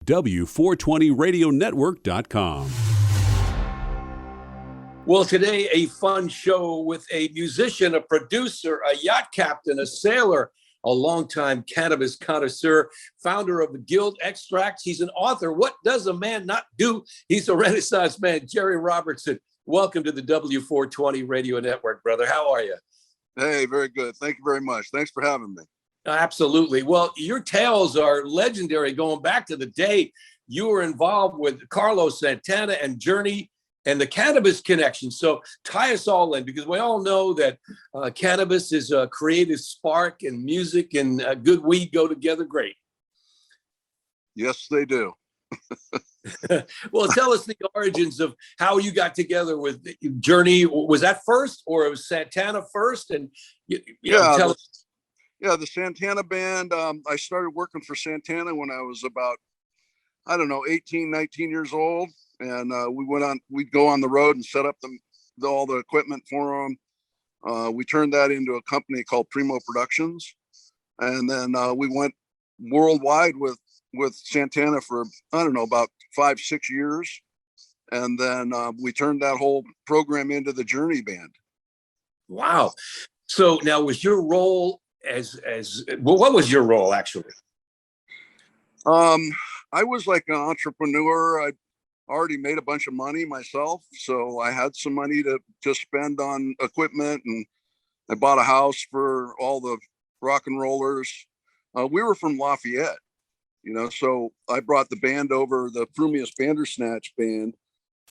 W420radionetwork.com. Well, today, a fun show with a musician, a producer, a yacht captain, a sailor, a longtime cannabis connoisseur, founder of the Guild Extracts. He's an author. What does a man not do? He's a Renaissance man, Gerry Robertson. Welcome to the W420 Radio Network, brother. How are you? Hey, very good. Thank you very much. Thanks for having me. Absolutely. Well, your tales are legendary going back to the day you were involved with Carlos Santana and Journey and the cannabis connection. So tie us all in, because we all know that cannabis is a creative spark, and music and good weed go together great. Yes, they do. Well, tell us the origins of how you got together with Journey. Was that first, or it was Santana first? And tell us. Yeah, the Santana band. I started working for Santana when I was about, 18, 19 years old. And we'd go on the road and set up all the equipment for them. We turned that into a company called Primo Productions. And then we went worldwide with Santana for, about 5-6 years. And then we turned that whole program into the Journey band. Wow. So now, was your role what was your role actually? I was like an entrepreneur. I already made a bunch of money myself, so I had some money to spend on equipment, and I bought a house for all the rock and rollers. We were from Lafayette, so I brought the band over, the Frumious Bandersnatch band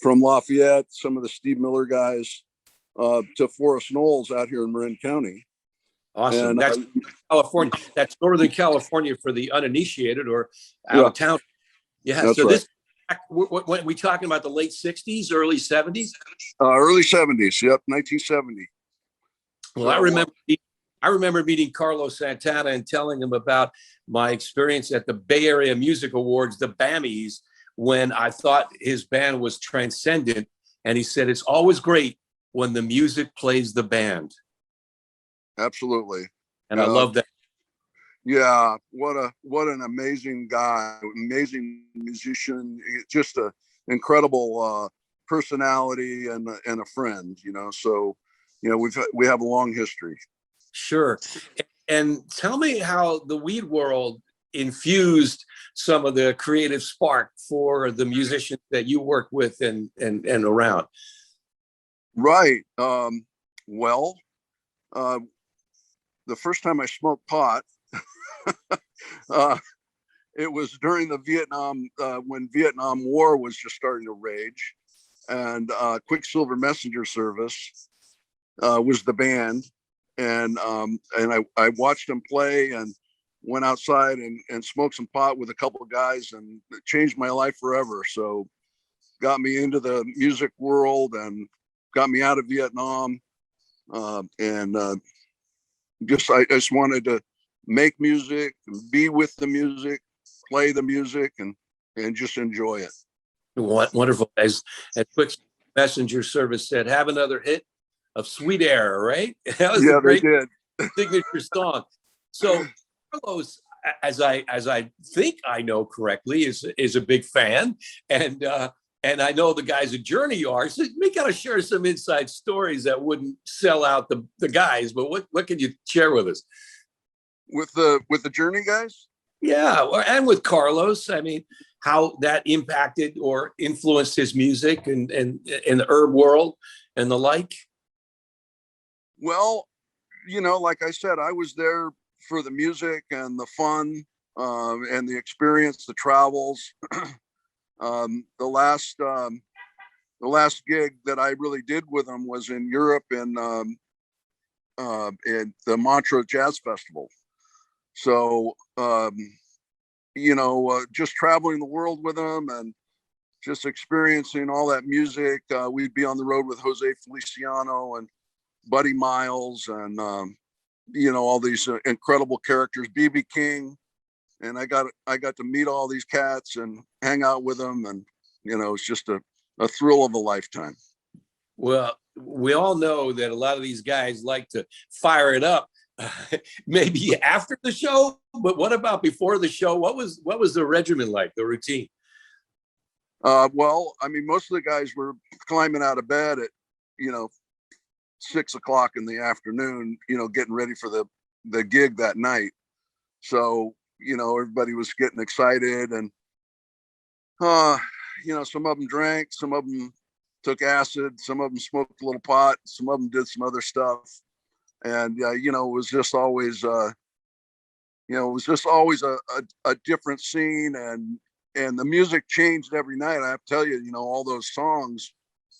from Lafayette, some of the Steve Miller guys, to Forest Knolls out here in Marin County. Awesome. And, that's California. That's Northern California for the uninitiated, or out of town. Yeah. That's so right. What we talking about, the late 60s, early 70s? Early 70s. Yep. 1970. Well, I remember meeting Carlos Santana and telling him about my experience at the Bay Area Music Awards, the BAMIs, when I thought his band was transcendent. And he said, it's always great when the music plays the band. Absolutely. And I love that. Yeah. What an amazing guy, amazing musician, just an incredible personality and a friend, so, we have a long history. Sure. And tell me how the weed world infused some of the creative spark for the musicians that you work with and around. Right. The first time I smoked pot, it was during the Vietnam, when Vietnam War was just starting to rage, and Quicksilver Messenger Service was the band, and I watched them play and went outside and smoked some pot with a couple of guys, and it changed my life forever. So got me into the music world and got me out of Vietnam, I just wanted to make music, be with the music, play the music, and just enjoy it. Wonderful. As Quick Messenger Service said, have another hit of Sweet Air, right? That was a great signature song. So Carlos, as I think I know correctly, is a big fan, and I know the guys at Journey are. So we got to share some inside stories that wouldn't sell out the guys. But what can you share with us? With the Journey guys? Yeah, and with Carlos. I mean, how that impacted or influenced his music and in the herb world and the like. Well, like I said, I was there for the music and the fun and the experience, the travels. The last gig that I really did with them was in Europe in the Montreux Jazz Festival. So, just traveling the world with them and just experiencing all that music. We'd be on the road with Jose Feliciano and Buddy Miles and, all these incredible characters, BB King. And I got to meet all these cats and hang out with them. And, it's just a thrill of a lifetime. Well, we all know that a lot of these guys like to fire it up. maybe after the show, but what about before the show? What was the regimen like, the routine? Well, I mean, most of the guys were climbing out of bed at, 6 o'clock in the afternoon, getting ready for the gig that night. So, everybody was getting excited, and, some of them drank, some of them took acid, some of them smoked a little pot, some of them did some other stuff. And, it was just always, a different scene, and the music changed every night. I have to tell you, all those songs,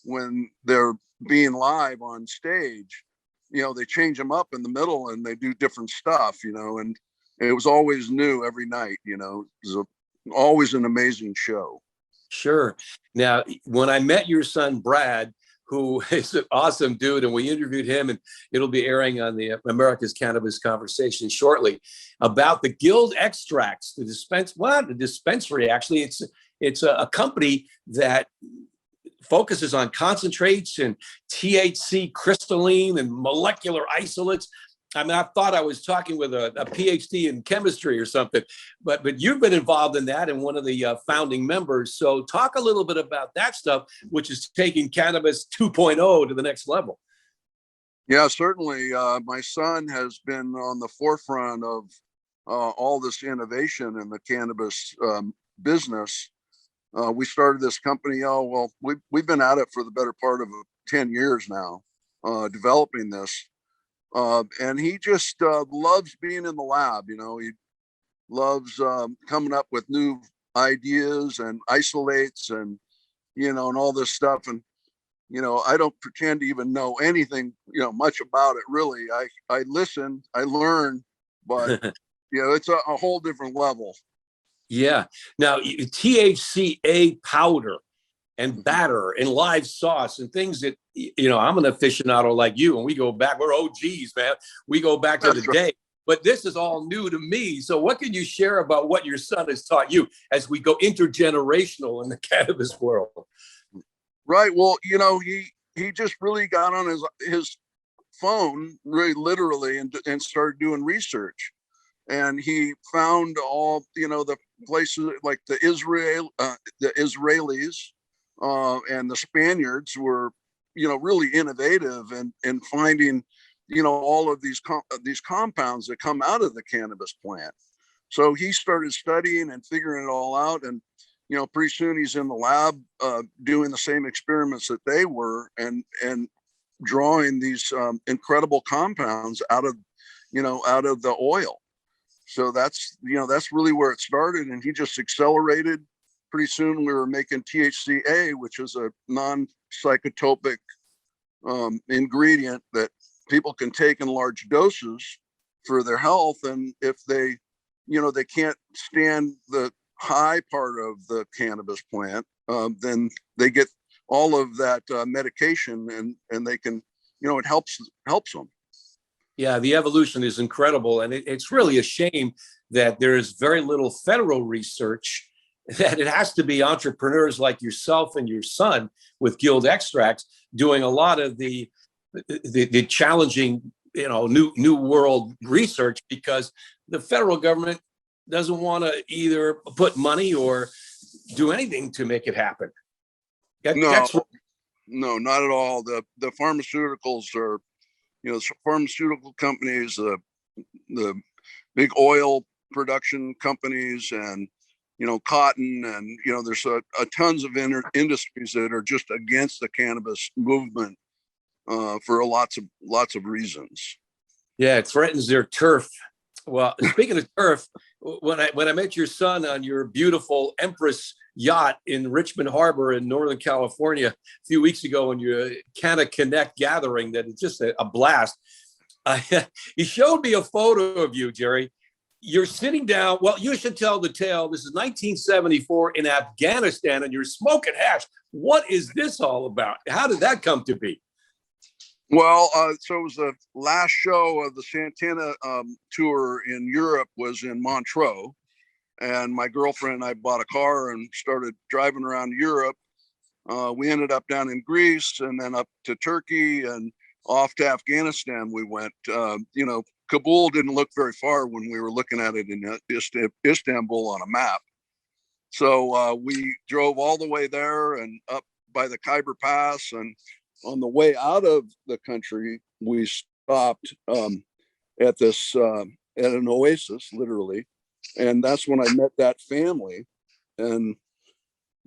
when they're being live on stage, they change them up in the middle and they do different stuff, and it was always new every night. It was always an amazing show. Sure. Now, when I met your son, Brad, who is an awesome dude, and we interviewed him, and it'll be airing on the America's Cannabis Conversation shortly, about the Guild Extracts, the dispensary. Actually, it's a company that focuses on concentrates and THC crystalline and molecular isolates. I mean, I thought I was talking with a PhD in chemistry or something, but you've been involved in that and one of the founding members. So talk a little bit about that stuff, which is taking cannabis 2.0 to the next level. Yeah, certainly. My son has been on the forefront of all this innovation in the cannabis business. We started this company. We've been at it for the better part of 10 years now, developing this. And he just loves being in the lab. He loves coming up with new ideas and isolates and, and all this stuff. And, I don't pretend to even know anything, much about it, really. I listen, I learn, but, it's a whole different level. Yeah. Now, THCA powder and batter and live sauce and things that, I'm an aficionado like you, and we go back, we're OGs, man. We go back to the day, but this is all new to me. So what can you share about what your son has taught you as we go intergenerational in the cannabis world? Right. Well, he just really got on his phone, really literally, and started doing research. And he found all, the places like the Israelis and the Spaniards were, really innovative and finding, all of these compounds that come out of the cannabis plant. So he started studying and figuring it all out. And, pretty soon he's in the lab doing the same experiments that they were and drawing these incredible compounds out of the oil. So that's really where it started. And he just accelerated. Pretty soon we were making THCA, which is a non-psychotropic ingredient that people can take in large doses for their health. And if they can't stand the high part of the cannabis plant, then they get all of that medication and they can, it helps them. Yeah, the evolution is incredible. And it's really a shame that there is very little federal research, that it has to be entrepreneurs like yourself and your son with Guild Extracts doing a lot of the challenging, new world research, because the federal government doesn't want to either put money or do anything to make it happen. No, not at all. The pharmaceuticals are, pharmaceutical companies, the big oil production companies, and cotton, and there's a tons of industries that are just against the cannabis movement for lots of reasons. Yeah, it threatens their turf. Well, speaking of turf, when I met your son on your beautiful Empress yacht in Richmond Harbor in Northern California a few weeks ago, in your Canna Connect gathering, that is just a blast. He showed me a photo of you, Gerry. You're sitting down. Well, you should tell the tale. This is 1974 in Afghanistan, and you're smoking hash. What is this all about? How did that come to be? Well, so it was the last show of the Santana tour in Europe was in Montreux, and my girlfriend and I bought a car and started driving around Europe. We ended up down in Greece and then up to Turkey and off to Afghanistan. We went, Kabul didn't look very far when we were looking at it in Istanbul on a map. So we drove all the way there and up by the Khyber Pass. And on the way out of the country, we stopped at this at an oasis, literally, and that's when I met that family. And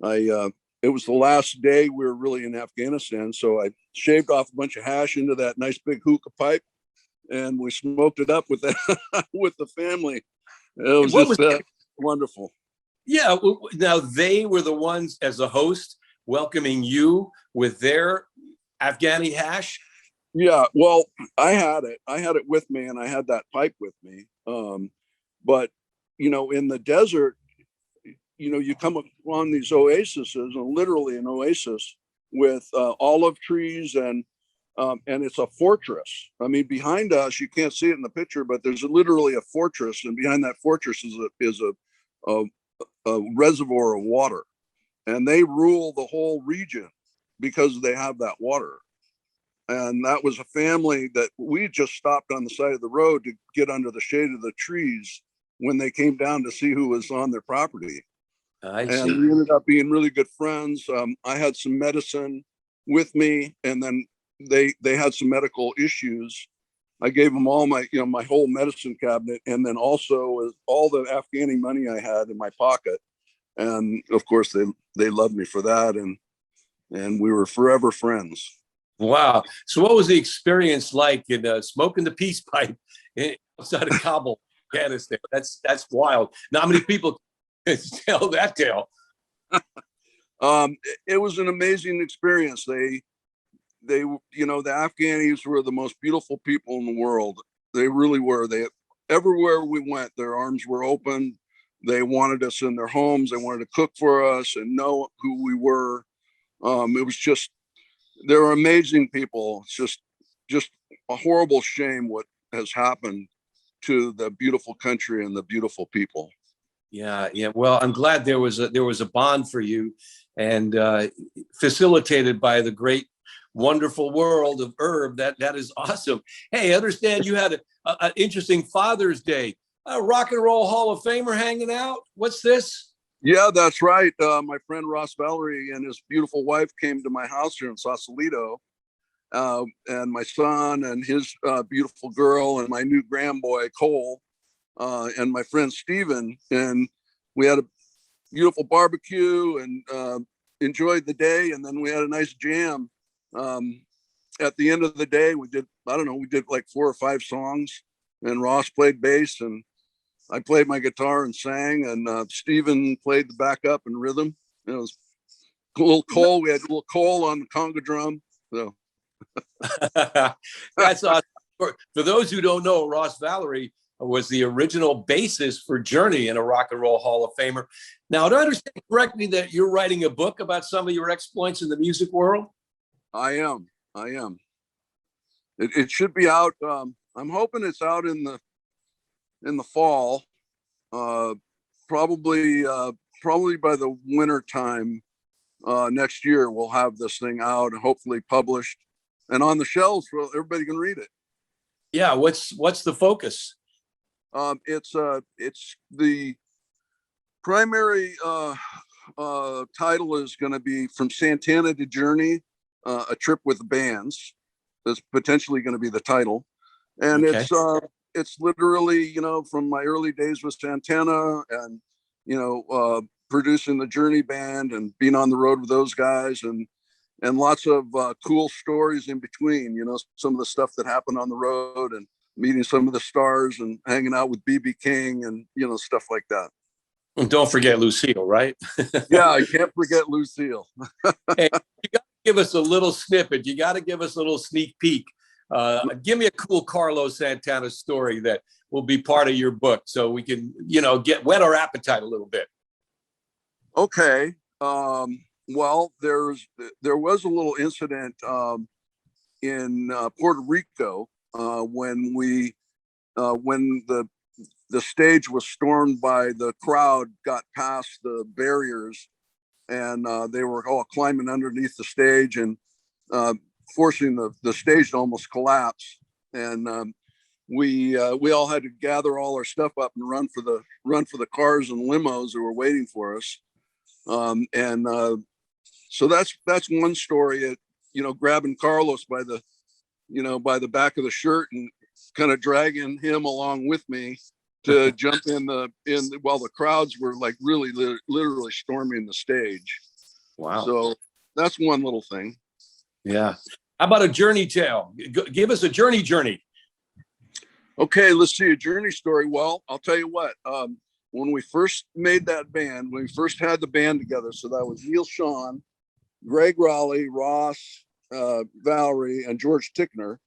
it was the last day we were really in Afghanistan, so I shaved off a bunch of hash into that nice big hookah pipe, and we smoked it up with with the family. It was wonderful. Yeah. Now they were the ones as a host welcoming you with their Afghani hash. Yeah, well, I had it with me, and I had that pipe with me. But in the desert, you come upon these oases, and literally an oasis with olive trees, and it's a fortress. I mean, behind us, you can't see it in the picture, but there's literally a fortress, and behind that fortress is a reservoir of water, and they rule the whole region because they have that water. And that was a family that we just stopped on the side of the road to get under the shade of the trees when they came down to see who was on their property. I and see. We ended up being really good friends. I had some medicine with me, and then they had some medical issues. I gave them all my whole medicine cabinet, and then also all the Afghani money I had in my pocket. And of course, they loved me for that, and we were forever friends. Wow. So what was the experience like in smoking the peace pipe outside of Kabul, Afghanistan? That's wild. Not many people can tell that tale. It was an amazing experience. They the Afghanis were the most beautiful people in the world. They really were. Everywhere we went, their arms were open. They wanted us in their homes. They wanted to cook for us and know who we were. It was just, they were amazing people. It's just a horrible shame what has happened to the beautiful country and the beautiful people. Yeah. Well, I'm glad there was a bond for you, and facilitated by the great, wonderful world of herb. That is awesome. Hey, I understand you had an interesting Father's Day. A Rock and Roll Hall of Famer hanging out. What's this? Yeah, that's right. My friend Ross Valory and his beautiful wife came to my house here in Sausalito, and my son and his beautiful girl and my new grandboy Cole, and my friend Steven, and we had a beautiful barbecue and enjoyed the day. And then we had a nice jam. At the end of the day, we did like 4 or 5 songs, and Ross played bass and I played my guitar and sang, and Steven played the backup and rhythm. It was a little Cole. We had a little Cole on the conga drum. So that's awesome. For those who don't know, Ross Valory was the original bassist for Journey and a Rock and Roll Hall of Famer. Now, do I understand correctly that you're writing a book about some of your exploits in the music world? I am. It should be out. I'm hoping it's out in the fall, probably by the winter time next year. We'll have this thing out and hopefully published and on the shelves so everybody can read it. Yeah. What's the focus? It's the primary title is going to be From Santana to Journey, a trip with bands. That's potentially going to be the title, and okay. It's literally, from my early days with Santana and, producing the Journey band and being on the road with those guys and lots of cool stories in between, some of the stuff that happened on the road and meeting some of the stars and hanging out with B.B. King and, stuff like that. And don't forget Lucille, right? Yeah, I can't forget Lucille. Hey, you got to give us a little snippet. You got to give us a little sneak peek. Give me a cool Carlos Santana story that will be part of your book so we can, get whet our appetite a little bit. Okay. Well, there was a little incident in Puerto Rico when the stage was stormed by the crowd, got past the barriers, and they were all climbing underneath the stage and forcing the stage to almost collapse. And we all had to gather all our stuff up and run for the cars and limos that were waiting for us. So that's one story. Grabbing Carlos by the back of the shirt and kind of dragging him along with me to jump in while the crowds were like really literally storming the stage. Wow. So that's one little thing. Yeah. How about a journey tale? Give us a journey. Okay, let's see, a journey story. Well, I'll tell you what, when we first made that band, when we first had the band together, so that was Neal Schon, Gregg Rolie, Ross, Valory, and George Tickner.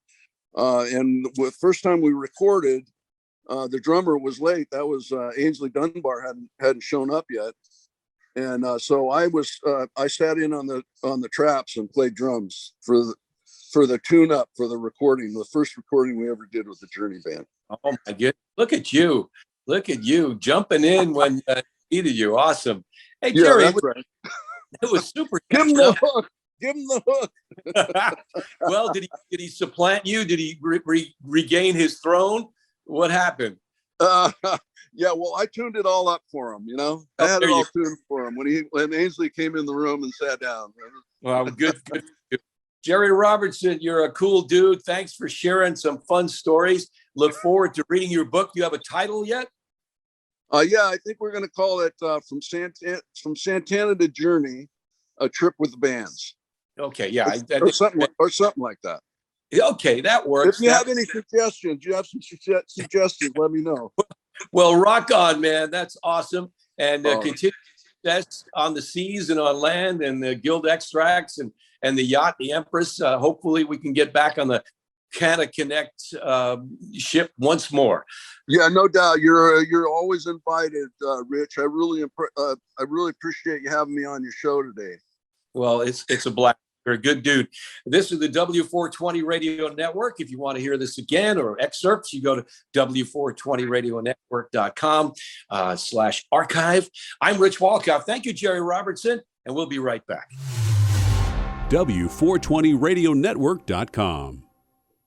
And the first time we recorded, the drummer was late. That was Ainsley Dunbar hadn't shown up yet. And so I sat in on the traps and played drums for the tune-up for the recording, the first recording we ever did with the Journey band. Oh my goodness! Look at you jumping in when needed you. Awesome. Hey Gerry, that's right. It was super. Give him the hook. Give him the hook. Well, did he supplant you? Did he regain his throne? What happened? Yeah, well, I tuned it all up for him. I had it all tuned for him when Ainsley came in the room and sat down. Well, good. Gerry Robertson, you're a cool dude. Thanks for sharing some fun stories. Look forward to reading your book. You have a title yet? Yeah, I think we're going to call it From Santana to Journey, A Trip with the Bands. Okay, yeah. Or something like that. Okay, that works. If you have any suggestions, suggestions, let me know. Well, rock on, man. That's awesome. And continue success on the seas and on land, and the Guild Extracts and the yacht, the Empress. Hopefully we can get back on the Canada Connect ship once more. Yeah, no doubt. You're always invited, Rich. I really appreciate you having me on your show today. Well, it's a blast. You're a good dude. This is the W420 Radio Network. If you want to hear this again or excerpts, you go to w420radionetwork.com/archive. I'm Rich Walkoff. Thank you, Gerry Robertson, and we'll be right back. W420radionetwork.com